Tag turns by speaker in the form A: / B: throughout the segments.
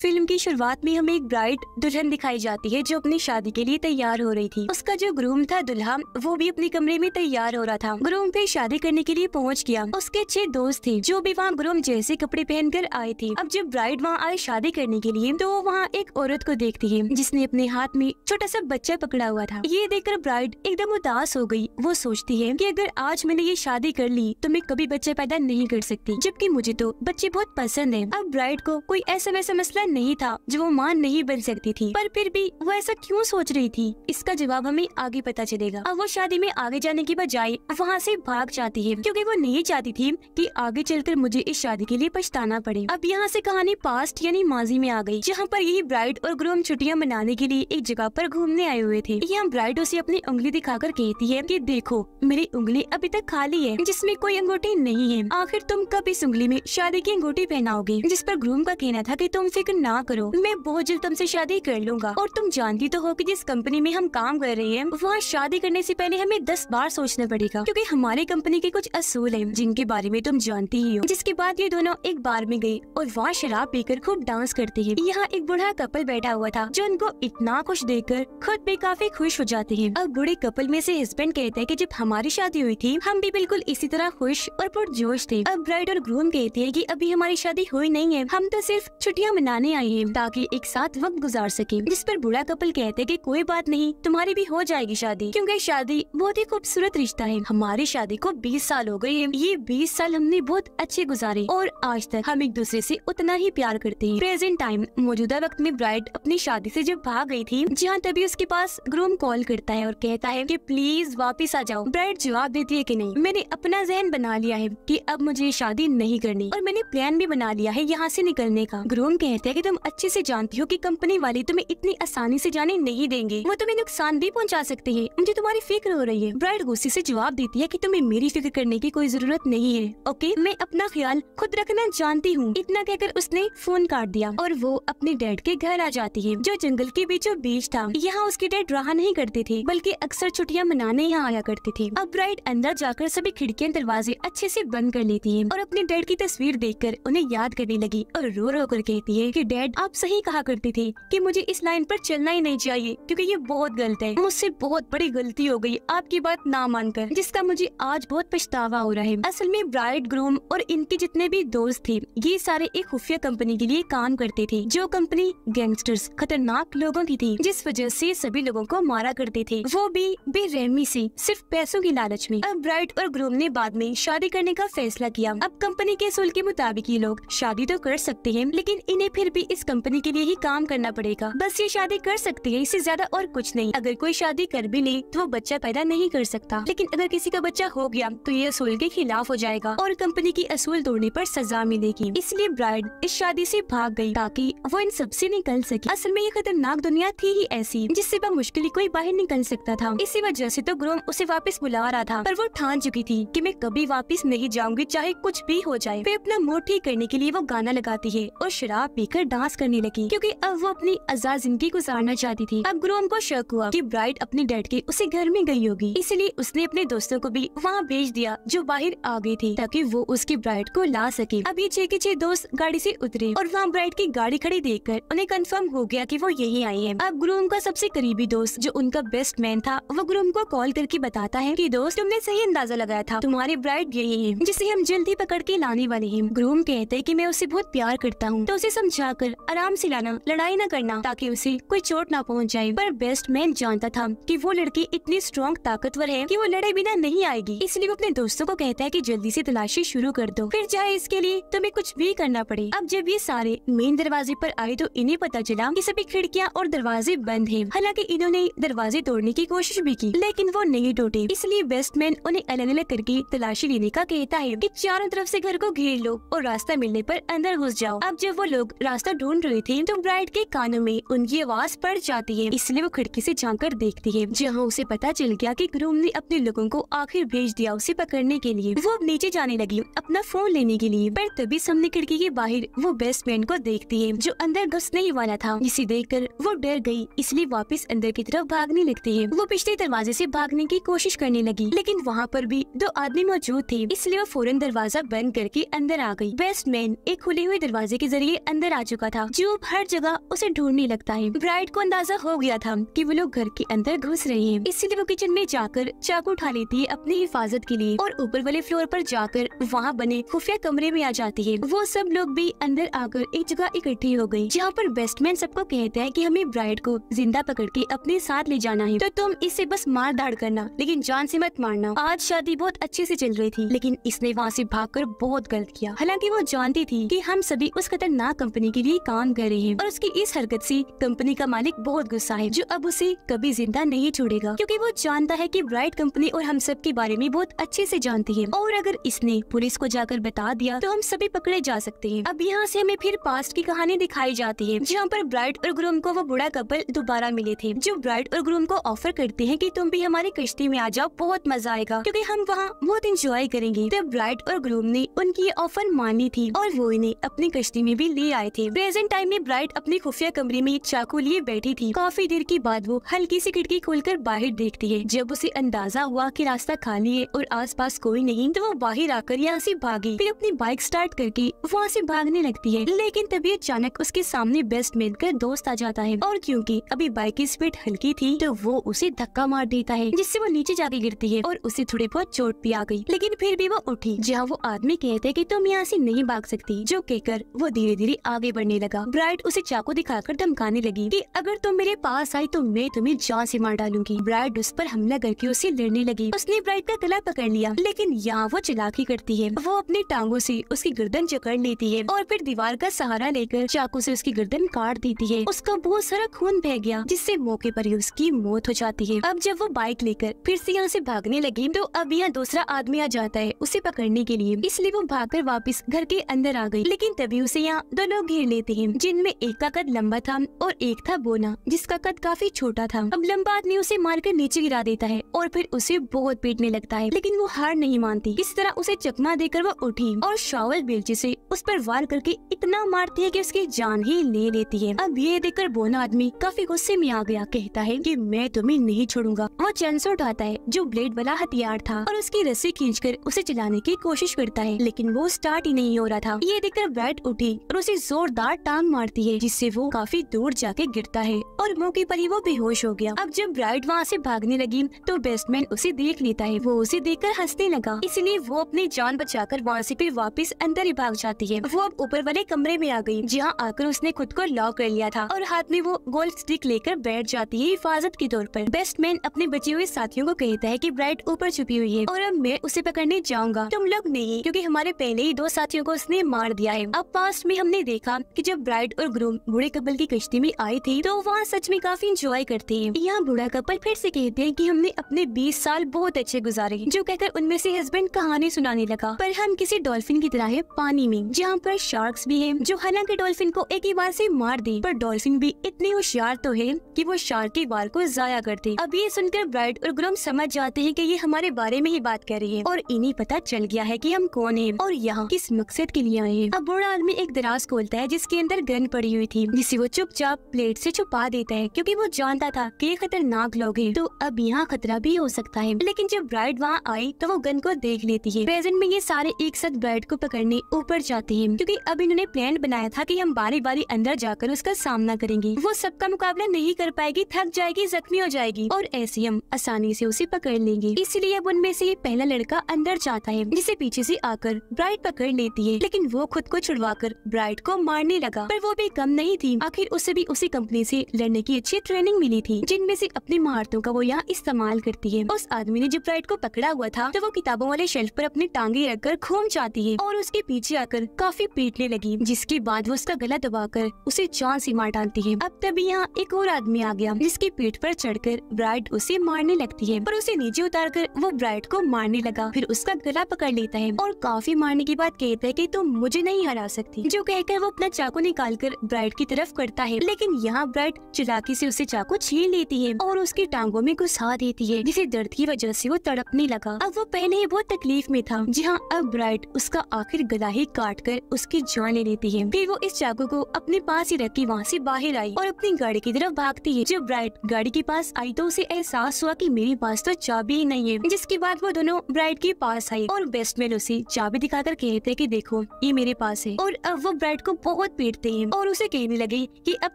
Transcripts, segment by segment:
A: Film की शुरुआत में हमें एक ब्राइड दुल्हन दिखाई जाती है जो अपनी शादी के लिए तैयार हो रही थी। उसका जो ग्रूम था दुल्हा वो भी अपने कमरे में तैयार हो रहा था। ग्रूम भी शादी करने के लिए पहुंच गया। उसके 6 दोस्त थे जो भी वहाँ ग्रूम जैसे कपड़े पहनकर आए थे। अब जब ब्राइड वहाँ आए शादी करने के लिए तो वो वहाँ एक औरत को देखती है जिसने अपने हाथ में छोटा सा बच्चा पकड़ा हुआ था। ये देखकर ब्राइड एकदम उदास हो गई। वो सोचती है कि अगर आज मैंने ये शादी कर ली तो मैं कभी बच्चा पैदा नहीं कर सकती, जबकि मुझे तो बच्चे बहुत पसंद है। अब ब्राइड को कोई ऐसा वैसा मसला नहीं था जो वो मां नहीं बन सकती थी, पर फिर भी वो ऐसा क्यों सोच रही थी, इसका जवाब हमें आगे पता चलेगा। अब वो शादी में आगे जाने की बजाय वहाँ से भाग जाती है क्योंकि वो नहीं चाहती थी कि आगे चलकर मुझे इस शादी के लिए पछताना पड़े। अब यहाँ से कहानी पास्ट यानी माजी में आ गई, जहाँ पर यही ब्राइड और ग्रूम छुट्टियाँ मनाने के लिए एक जगह पर घूमने आए हुए थे। यहाँ ब्राइड उसे अपनी उंगली दिखाकर कहती है कि देखो मेरी उंगली अभी तक खाली है जिसमें कोई अंगूठी नहीं है, आखिर तुम कब इस उंगली में शादी की अंगूठी पहनाओगे। जिस पर ग्रूम का कहना था कि तुम फिक्र ना करो, मैं बहुत जल्द तुमसे शादी कर लूंगा। और तुम जानती तो हो कि जिस कंपनी में हम काम कर रहे हैं वहाँ शादी करने से पहले हमें 10 बार सोचना पड़ेगा क्योंकि हमारी कंपनी के कुछ असूल हैं जिनके बारे में तुम जानती ही हो। जिसके बाद ये दोनों एक बार में गए और वहाँ शराब पीकर खूब डांस करते हैं। यहाँ एक बूढ़ा कपल बैठा हुआ था जो उनको इतना खुश देखकर खुद भी काफी खुश हो जाते हैं। अब बूढ़े कपल में से हस्बैंड कहते हैं कि जब हमारी शादी हुई थी हम भी बिल्कुल इसी तरह खुश और पुरजोश थे। अब ब्राइड और ग्रूम कहते हैं कि अभी हमारी शादी हुई नहीं है, हम तो सिर्फ छुट्टियाँ मनाने आए हैं ताकि एक साथ वक्त गुजार सके। जिस पर बूढ़ा कपल कहते हैं कि कोई बात नहीं, तुम्हारी भी हो जाएगी शादी, क्योंकि शादी बहुत ही खूबसूरत रिश्ता है। हमारी शादी को 20 साल हो गए हैं। ये 20 साल हमने बहुत अच्छे गुजारे और आज तक हम एक दूसरे से उतना ही प्यार करते हैं। प्रेजेंट टाइम मौजूदा वक्त में ब्राइड अपनी शादी से जब भाग गई थी, जहाँ तभी उसके पास ग्रूम कॉल करता है और कहता है कि प्लीज वापस आ जाओ। ब्राइड जवाब देती है कि नहीं, मैंने अपना ज़हन बना लिया है कि अब मुझे शादी नहीं करनी और मैंने प्लान भी बना लिया है यहाँ से निकलने का। ग्रूम कहते हैं कि तुम अच्छे से जानती हो कि कंपनी वाले तुम्हें इतनी आसानी से जाने नहीं देंगे, वो तुम्हें नुकसान भी पहुंचा सकते हैं। मुझे तुम्हारी फिक्र हो रही है। ब्राइड गुस्से से जवाब देती है कि तुम्हें मेरी फिक्र करने की कोई जरूरत नहीं है, ओके, मैं अपना ख्याल खुद रखना जानती हूँ। इतना कहकर उसने फोन काट दिया और वो अपने डैड के घर आ जाती है जो जंगल के बीचों बीच था। यहाँ उसके डैड रहा नहीं करते थे बल्कि अक्सर छुट्टियाँ मनाने यहाँ आया करते थे। अब ब्राइड अंदर जाकर सभी खिड़कियाँ दरवाजे अच्छे से बंद कर लेती है और अपने डैड की तस्वीर देखकर उन्हें याद करने लगी और रो रो कर कहती है कि डैड आप सही कहा करते थे कि मुझे इस लाइन पर चलना ही नहीं चाहिए क्योंकि ये बहुत गलत है। मुझसे बहुत बड़ी गलती हो गई आपकी बात ना मानकर, जिसका मुझे आज बहुत पछतावा हो रहा है। असल में ब्राइड ग्रूम और इनके जितने भी दोस्त थे ये सारे एक खुफिया कंपनी के लिए काम करते थे, जो कंपनी गैंगस्टर्स खतरनाक लोगों की थी, जिस वजह से सभी लोगों को मारा करते थे, वो भी बेरहमी से, सिर्फ पैसों की लालच में। अब ब्राइड और ग्रूम ने बाद में शादी करने का फैसला किया। अब कंपनी के असूल के मुताबिक ये लोग शादी तो कर सकते हैं लेकिन इन्हें फिर भी इस कंपनी के लिए ही काम करना पड़ेगा। बस ये शादी कर सकते हैं, इससे ज्यादा और कुछ नहीं। अगर कोई शादी कर भी ले तो वो बच्चा पैदा नहीं कर सकता, लेकिन अगर किसी का बच्चा हो गया तो ये असूल के खिलाफ हो जाएगा और कंपनी की असूल तोड़ने पर सजा मिलेगी। इसलिए ब्राइड इस शादी से भाग गई ताकि वो इन सबसे निकल सके। असल में ये खतरनाक दुनिया थी ही ऐसी जिससे बमुश्किल कोई बाहर निकल सकता था। इसी वजह से तो ग्रूम उसे वापस बुला रहा था, पर वो ठान चुकी थी कि मैं कभी वापस नहीं जाऊंगी चाहे कुछ भी हो जाए। फिर अपना मूड ठीक करने के लिए वो गाना लगाती है और शराब पीकर डांस करने लगी क्योंकि अब वो अपनी आजाद जिंदगी गुजारना चाहती थी। अब ग्रूम को शक हुआ कि ब्राइड अपने डैड के उसे घर में गई होगी, इसलिए उसने अपने दोस्तों को भी वहाँ भेज दिया जो बाहर आ गए थे ताकि वो उसकी ब्राइड को ला सके। अब ये 6 के 6 दोस्त गाड़ी से उतरे और वहाँ ब्राइड की गाड़ी खड़ी देखकर उन्हें कंफर्म हो गया कि वो यही आई है। अब ग्रूम का सबसे करीबी दोस्त जो उनका बेस्ट मैन था वो ग्रूम को कॉल करके बताता है कि दोस्त तुमने सही अंदाजा लगाया था, तुम्हारी ब्राइड यही है जिसे हम जल्दी पकड़ के लाने वाले हैं। ग्रूम कहते हैं कि मैं उसे बहुत प्यार करता हूँ तो उसे समझाकर आराम से लाना, लड़ाई न करना ताकि उसे कोई चोट ना पहुँच जाए। पर बेस्ट मैन जानता था कि वो लड़की इतनी स्ट्रॉन्ग ताकतवर है कि वो लड़े बिना नहीं आएगी, इसलिए वो अपने दोस्तों को कहता है कि जल्दी से तलाशी शुरू कर दो, फिर चाहे इसके लिए तुम्हें कुछ भी करना पड़े। अब जब ये सारे मेन दरवाजे पर आए तो इन्हें पता चला कि सभी खिड़कियाँ और दरवाजे बंद हैं। हालांकि इन्होंने दरवाजे तोड़ने की कोशिश भी की लेकिन वो नहीं टूटे, इसलिए बेस्टमैन उन्हें अलग अलग करके तलाशी लेने का कहता है कि चारों तरफ से घर को घेर लो और रास्ता मिलने पर अंदर घुस जाओ। अब जब वो लोग रास्ता ढूंढ रहे थे तो ब्राइड के कानों में उनकी आवाज पड़ जाती है, इसलिए वो खिड़की से झांककर देखती है, जहाँ उसे पता चल गया कि ग्रूम ने अपने लोगों को आखिर भेज दिया उसे पकड़ने के लिए। वो अब नीचे जाने लगी अपना फोन लेने के लिए, पर तभी सामने खिड़की के बाहर वो बेस्टमैन को देखती है जो अंदर घुसने ही वाला था, जिसे देखकर वो डर गई, इसलिए वापस अंदर की तरफ भागने लगती है। वो पिछले दरवाजे से भागने की कोशिश करने लगी लेकिन वहाँ पर भी 2 आदमी मौजूद थे, इसलिए वो फौरन दरवाजा बंद करके अंदर आ गई। बेस्टमैन एक खुले हुए दरवाजे के जरिए अंदर आ चुका था, जो हर जगह उसे ढूंढने लगता है। ब्राइड को अंदाजा हो गया था कि वो लोग घर के अंदर घुस रहे हैं, इसलिए वो किचन में जाकर चाकू उठा लेती है अपनी हिफाजत के लिए और ऊपर वाले फ्लोर पर जाकर वहाँ बने खुफिया कमरे में आ जाती है। वो सब लोग भी अंदर आकर एक जगह इकट्ठी हो गई, जहाँ पर बेस्टमैन सबको कहता है कि हमें ब्राइड को जिंदा पकड़ के अपने साथ ले जाना है, तो तुम इसे बस मार धाड़ करना, लेकिन जान से मत मारना। आज शादी बहुत अच्छे से चल रही थी, लेकिन इसने वहाँ से भागकर बहुत गलत किया। हालांकि वो जानती थी कि हम सभी उस खतरनाक कंपनी के लिए काम कर रहे हैं और उसकी इस हरकत से कंपनी का मालिक बहुत गुस्सा है, जो अब उसे कभी जिंदा नहीं छोड़ेगा, क्योंकि वो जानता है कि ब्राइट कंपनी और हम सब के बारे में बहुत अच्छे से जानती है और अगर इसने पुलिस को जाकर बता दिया तो हम सभी पकड़े जा सकते हैं। अब यहाँ से हमें फिर पास्ट की कहानी दिखाई जाती है, जहाँ पर ब्राइड और ग्रूम को वो बुरा कपल दोबारा मिले थे, जो ब्राइड और ग्रूम को ऑफर करते हैं कि तुम भी हमारी कश्ती में आ जाओ, बहुत मजा आएगा क्योंकि हम वहाँ बहुत इंजॉय करेंगे। तब ब्राइड और ग्रूम ने उनकी ये ऑफर मानी थी और वो इन्हें अपनी कश्ती में भी ले आए थे। प्रेजेंट टाइम में ब्राइड अपनी खुफिया कमरे में चाकू लिए बैठी थी। काफी देर के बाद वो हल्की सी खिड़की खोलकर बाहर देखती है। जब उसे अंदाजा हुआ कि रास्ता खाली है और आसपास कोई नहीं, तो वो बाहर आकर यहाँ से भागी, फिर अपनी बाइक स्टार्ट करके वहाँ से भागने लगती है। लेकिन तभी अचानक उसके सामने बेस्टमैन का दोस्त आ जाता है और क्योंकि अभी बाइक की स्पीड हल्की थी तो वो उसे धक्का मार देता है, जिससे वो नीचे जाके गिरती है और उसे थोड़ी बहुत चोट भी आ गई। लेकिन फिर भी वो उठी, जहाँ वो आदमी कहते हैं कि तुम यहाँ से नहीं भाग सकती, जो कहकर वो धीरे धीरे आगे बढ़ने लगा। ब्राइड उसे चाकू दिखाकर धमकाने लगी कि अगर तुम मेरे पास आई तो मैं तुम्हें जान से मार डालूंगी। ब्राइड उस पर हमला करके उससे लड़ने लगी। उसने ब्राइड का गला पकड़ लिया, लेकिन यहाँ वो चालाकी करती है। वो अपनी टांगों से उसकी गर्दन जकड़ लेती है और फिर दीवार का सहारा लेकर चाकू से उसकी गर्दन काट देती है। उसका बहुत सारा खून बह गया, जिससे मौके पर ही उसकी मौत हो जाती है। अब जब वो बाइक लेकर फिर से यहाँ से भागने लगी तो अब यहाँ दूसरा आदमी आ जाता है उसे पकड़ने के लिए, इसलिए वो भागकर वापस घर के अंदर आ गई। लेकिन तभी उसे यहाँ दो लोग घेर लेते हैं, जिनमें एक का कद लंबा था और एक था बोना, जिसका कद काफी छोटा था। अब लंबा आदमी उसे मारकर नीचे गिरा देता है और फिर उसे बहुत पीटने लगता है, लेकिन वो हार नहीं मानती। इस तरह उसे चकमा देकर वो उठी और शावल बेलचे से उस पर वार करके इतना मारती है कि उसकी जान ही ले लेती है। अब ये देखकर बोना आदमी काफी गुस्से में आ गया, कहता है कि मैं तुम्हें नहीं छोड़ूंगा। वो चैनसो उठाता है, जो ब्लेड वाला हथियार था, और उसकी रस्सी खींचकर उसे चलाने की कोशिश करता है, लेकिन वो स्टार्ट ही नहीं हो रहा था। ये देखकर ब्राइड उठी और उसे जोरदार टांग मारती है, जिससे वो काफी दूर जाके गिरता है और मौके पर ही वो बेहोश हो गया। अब जब ब्राइड वहाँ से भागने लगी तो बेस्टमैन उसे देख लेता है। वो उसे देखकर हंसने लगा, इसलिए वो अपनी जान बचाकर वहाँ से फिर वापस अंदर ही भाग जाती है। वो अब ऊपर वाले कमरे में आ गई, जहाँ आकर उसने खुद को लॉक कर लिया था और हाथ में वो गोल्ड स्टिक लेकर बैठ जाती है हिफाजत के तौर पर। बेस्टमैन अपने बचे हुए साथियों को कहता है कि ब्राइड ऊपर छुपी हुई है और अब मैं उसे पकड़ने जाऊंगा, तुम लोग नहीं, क्योंकि हमारे पहले ही दो साथियों को उसने मार दिया है। अब पास्ट में हमने देखा कि जब ब्राइड और ग्रूम बूढ़े कपल की कश्ती में आए थे तो वहाँ सच में काफी इंजॉय करते हैं। यहाँ बूढ़ा कपल फिर से कहते हैं कि हमने अपने 20 साल बहुत अच्छे गुजारे, जो कहकर उनमें से हस्बैंड कहानी सुनाने लगा, पर हम किसी डॉल्फिन की तरह है पानी में, जहाँ पर शार्क्स भी है, जो हालांकि डॉल्फिन को एक ही बार से मार दे, पर डॉल्फिन भी इतने होशियार तो है कि वो शार्क की बार को जाया करते। अब ये सुनकर ब्राइड और ग्रूम समझ जाते हैं कि ये हमारे बारे में ही बात कर रही है और इन्हें पता चल गया है कि हम कौन हैं और यहाँ किस मकसद के लिए आए हैं। अब बूढ़ा आदमी एक दराज खोलता है जिसके अंदर गन पड़ी हुई थी, जिसे वो चुपचाप प्लेट से छुपा देता है, क्योंकि वो जानता था कि ये खतरनाक लोग हैं, तो अब यहाँ खतरा भी हो सकता है। लेकिन जब ब्राइड वहाँ आई तो वो गन को देख लेती है। प्रेजेंट में ये सारे एक साथ ब्राइड को पकड़ने ऊपर जाते हैं, क्योंकि अब इन्होंने प्लान बनाया था कि हम बारी बारी अंदर जाकर उसका सामना करेंगे। वो सबका मुकाबला नहीं कर पाएगी, थक जाएगी, जख्मी हो जाएगी और ऐसे हम आसानी से उसे पकड़ लेंगे। इसलिए अब उनमें से पहला लड़का अंदर जाता है, जिसे पीछे से आकर ब्राइड पकड़ लेती है, लेकिन वो खुद को छुड़वाकर ब्राइड को मारने लगा। पर वो भी कम नहीं थी, आखिर उसे भी उसी कंपनी से लड़ने की अच्छी ट्रेनिंग मिली थी, जिनमें से अपनी महारतों का वो यहाँ इस्तेमाल करती है। उस आदमी ने जब ब्राइड को पकड़ा हुआ था तो वो किताबों वाले शेल्फ पर अपनी टांगे रखकर घूम जाती है और उसके पीछे आकर काफी पीटने लगी, जिसके बाद वो उसका गला दबाकर उसे जान से मार डालती है। अब तभी यहाँ एक और आदमी आ गया, जिसकी पीठ पर चढ़कर ब्राइड उसे मारने लगती है, पर उसे नीचे उतारकर वो ब्राइड को मारने लगा, फिर उसका गला पकड़ लेता है और काफी मारने के बाद कहता है कि तुम मुझे नहीं हरा सकती, जो कहकर वो अपना चाकू निकालकर ब्राइड की तरफ करता है। लेकिन यहाँ ब्राइड चालाकी से उसे चाकू छीन लेती है और उसकी टांगों में घुसा देती है, जिसे दर्द की वजह से वो तड़पने लगा। अब वो पहले ही बहुत तकलीफ में था, जहाँ अब ब्राइड उसका आखिर गला ही काट कर उसकी जान ले लेती है। फिर वो इस चाकू को अपने पास ही रख के वहाँ से बाहर आई और अपनी गाड़ी की तरफ भागती है। जब ब्राइड गाड़ी के पास आई तो उसे एहसास हुआ कि मेरे पास तो चाबी ही नहीं है, जिसके बाद वो दोनों ब्राइड के पास आई और बेस्टमैन उसे चाबी दिखाकर कहते कि देखो ये मेरे पास है। और अब वो ब्राइड को बहुत पीटते हैं और उसे कहने लगे कि अब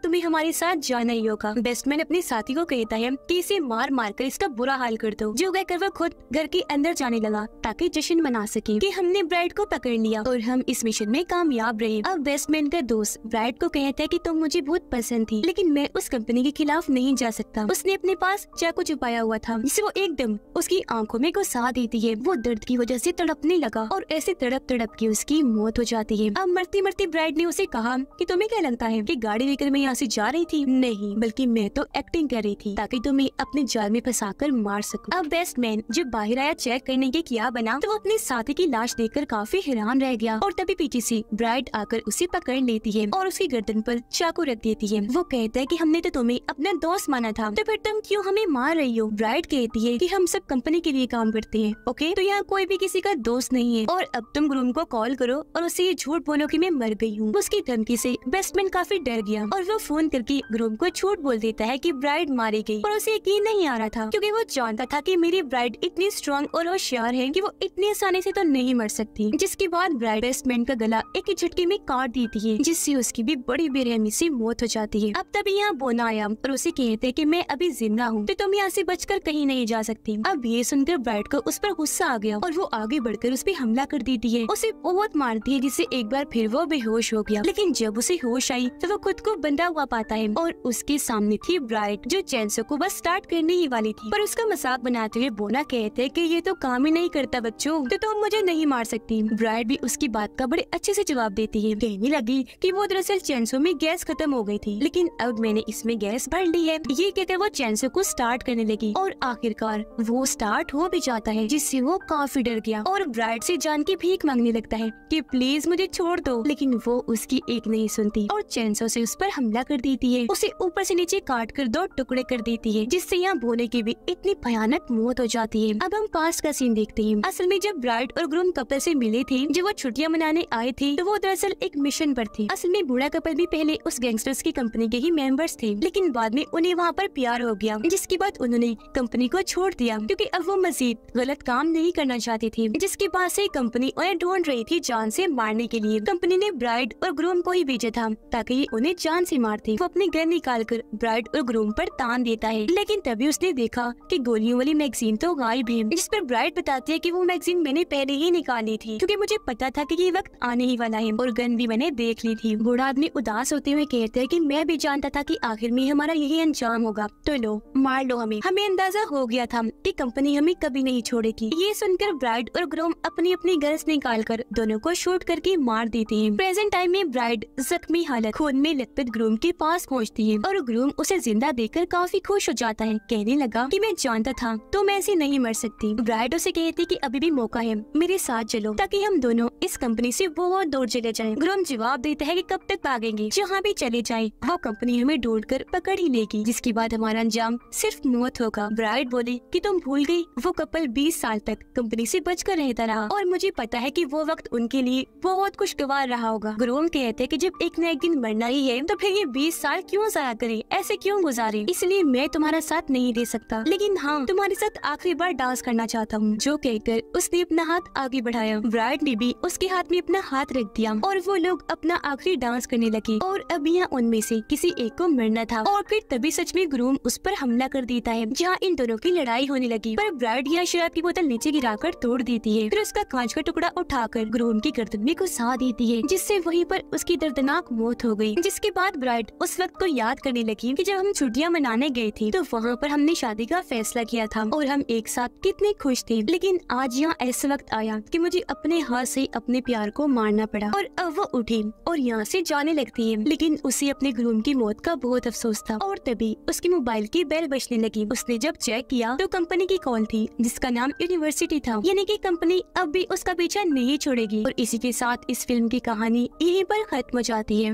A: तुम्हें हमारे साथ जाना ही होगा। बेस्टमैन अपने साथी को कहता है कि इसे मार मार कर इसका बुरा हाल कर दो, जो कहकर वो खुद घर के अंदर जाने लगा ताकि जश्न मना सके कि हमने ब्राइड को पकड़ लिया और हम इस मिशन में कामयाब रहे। अब बेस्टमैन का दोस्त ब्राइड को कहता है कि तुम मुझे बहुत पसंद थी, लेकिन मैं उस कंपनी के खिलाफ नहीं जा सकता। उसने अपने पास चाकू छुपाया हुआ था जिसे वो एकदम उसकी आंखों में घुसा देती है। वो दर्द की वजह से तड़पने लगा और ऐसे तड़प तड़प के उसकी मौत हो जाती है। अब मरती मरती ब्राइड ने उसे कहा कि तुम्हें क्या लगता है कि गाड़ी लेकर मैं यहाँ से जा रही थी? नहीं, बल्कि मैं तो एक्टिंग कर रही थी ताकि तुम्हें अपने जाल में फंसाकर मार सकूं। अब बेस्टमैन जब बाहर आया चेक करने के क्या बना, तो वो अपने साथी की लाश देखकर काफी हैरान रह गया और तभी पीछे से ब्राइड आकर उसे पकड़ लेती है और उसकी गर्दन पर चाकू रख देती है। वो कहता है कि हमने तो तुम्हें अपना दोस्त माना था, तो फिर तुम क्यों हमें मार रही हो? ब्राइड कहती है कि हम सब कंपनी के लिए काम करते हैं, ओके? तो यहाँ कोई भी किसी का दोस्त नहीं है और अब तुम ग्रूम को कॉल करो और उससे ये झूठ बोलो कि मैं मर गई हूँ। उसकी धमकी से बेस्टमैन काफी डर गया और वो फोन करके ग्रूम को झूठ बोल देता है कि ब्राइड मारी गई, और उसे यकीन नहीं आ रहा था क्योंकि वो जानता था कि मेरी ब्राइड इतनी स्ट्रॉन्ग और होशियार है कि वो इतनी आसानी से तो नहीं मर सकती। जिसके बाद ब्राइड बेस्टमैन का गला एक ही झटके में काट देती है, जिससे उसकी भी बड़ी बेरहमी से मौत हो जाती है। अब तभी यहाँ बोना आया और उसे कहते कि मैं अभी जिंदा हूँ, तो तुम यहाँ से बचकर कहीं नहीं जा सकती। अब ये सुनकर ब्राइड को उस पर गुस्सा आ गया और वो आगे बढ़कर उस पर हमला कर देती है, उसे बहुत मारती है, जिससे एक बार फिर वो बेहोश हो गया। लेकिन जब उसे होश आई तो वो खुद को बंधा हुआ पाता है और उसके सामने थी ब्राइड, जो चैनसो को बस स्टार्ट करने ही वाली थी। पर उसका मजाक बनाते हुए बोना कहते हैं कि ये तो काम ही नहीं करता बच्चों, तो तुम मुझे नहीं मार सकती। ब्राइड भी उसकी बात का बड़े अच्छे से जवाब देती है, कहने लगी कि वो दरअसल चैनसो में गैस खत्म हो गई थी, लेकिन अब मैंने इसमें गैस भर ली है। ये कहकर वो चैनसो को स्टार्ट करने लगी और आखिरकार वो स्टार्ट हो भी जाता है, जिससे वो काफी डर गया और ब्राइड से जान की भीख मांगने लगता है कि प्लीज मुझे छोड़ दो, लेकिन वो उसकी एक नहीं सुनती और चैनसो से उस पर हमला कर देती है। उसे ऊपर से नीचे काट कर 2 टुकड़े कर देती है, जिससे यहाँ बोने की भी इतनी भयानक मौत हो जाती है। अब हम पास्ट का सीन देखते हैं। असल में जब ब्राइड और ग्रूम कपल से मिले थे, जब वो छुट्टियां मनाने आए थे, तो वो दरअसल एक मिशन पर थे। असल में बूढ़ा कपल भी पहले उस गैंगस्टर्स की कंपनी के ही मेंबर्स थे, लेकिन बाद में उन्हें वहाँ पर प्यार हो गया, जिसके बाद उन्होंने कंपनी को छोड़ दिया क्योंकि अब वो मजीद गलत काम नहीं करना चाहती थी। जिसके बाद से कंपनी उन्हें ढूंढ रही थी जान से मारने के लिए। कंपनी ने ब्राइड और ग्रूम को ही भेजा था ताकि ये उन्हें जान से मारते। वो अपने घर निकाल कर ब्राइड और ग्रूम पर तान देता है, लेकिन तभी उसने देखा कि गोलियों वाली मैगजीन तो गायब है, जिस पर ब्राइड बताती है कि वो मैगजीन मैंने पहले ही निकाली थी क्योंकि मुझे पता था कि ये वक्त आने ही वाला है और गन भी मैंने देख ली थी। बूढ़ा आदमी उदास होते हुए कहते हैं कि मैं भी जानता था कि आखिर में हमारा यही अंजाम होगा, तो लो मार लो हमें। हमें अंदाजा हो गया था कि कंपनी हमें कभी नहीं छोड़ेगी। ये सुनकर ब्राइड और ग्रूम अपनी अपनी गन्स निकालकर दोनों को शूट करके मार देती है। प्रेजेंट टाइम में ब्राइड जख्मी हालत खून में लथपथ ग्रूम के पास पहुंचती है और ग्रूम उसे जिंदा देखकर काफी खुश हो जाता है, कहने लगा कि मैं जानता था तुम ऐसे नहीं मर सकती। ब्राइड उसे कहती कि अभी भी मौका है, मेरे साथ चलो ताकि हम दोनों इस कंपनी से बहुत दूर चले जाएं। ग्रूम जवाब देता है कि कब तक भागेंगे, जहाँ भी चले जाएं वो कंपनी हमें ढूंढकर पकड़ ही लेगी, जिसके बाद हमारा अंजाम सिर्फ मौत होगा। ब्राइड बोली कि तुम भूल गई वो कपल 20 साल तक कंपनी से बचकर रहता रहा और मुझे पता है कि वो वक्त उनके लिए बहुत खुशगवार रहा होगा। ग्रूम कहते हैं कि जब एक न एक दिन मरना ही है तो फिर ये 20 साल क्यों जाया करे, ऐसे क्यों गुजारे, इसलिए मैं तुम्हारा साथ नहीं दे सकता, लेकिन हाँ तुम्हारे साथ आखिरी बार डांस करना चाहता हूँ। जो कहकर उसने अपना हाथ आगे बढ़ाया। ब्राइड ने भी उसके हाथ में अपना हाथ रख दिया और वो लोग अपना आखिरी डांस करने लगे और अब यहाँ उनमें से किसी एक को मरना था और फिर तभी सच में ग्रूम उस पर हमला कर देता है, जहाँ इन दोनों की लड़ाई होने लगी। पर ब्राइड यहाँ शराब की बोतल नीचे गिराकर तोड़ देती है, फिर उसका कांच का टुकड़ा उठाकर ग्रूम की गर्दन में घुसा देती है, जिससे वहीं पर उसकी दर्दनाक मौत हो गई। जिसके बाद ब्राइड उस वक्त को याद करने लगी कि जब हम छुट्टियां मनाने गए थे तो वहाँ पर हमने शादी का फैसला किया था और हम एक साथ कितने खुश थे, लेकिन आज यहाँ ऐसा वक्त आया कि मुझे अपने हाथ से अपने प्यार को मारना पड़ा। और अब वो उठी और यहाँ से जाने लगती है, लेकिन उसे अपने ग्रूम की मौत का बहुत अफसोस था। और तभी उसकी मोबाइल की बेल बजने लगी। उसने जब चेक किया तो कंपनी की कॉल थी जिसका नाम यूनिवर्सिटी था, यानी कि कंपनी अब भी उसका पीछा नहीं छोड़ेगी। और इसी के साथ इस फिल्म की कहानी यहीं पर खत्म हो जाती है।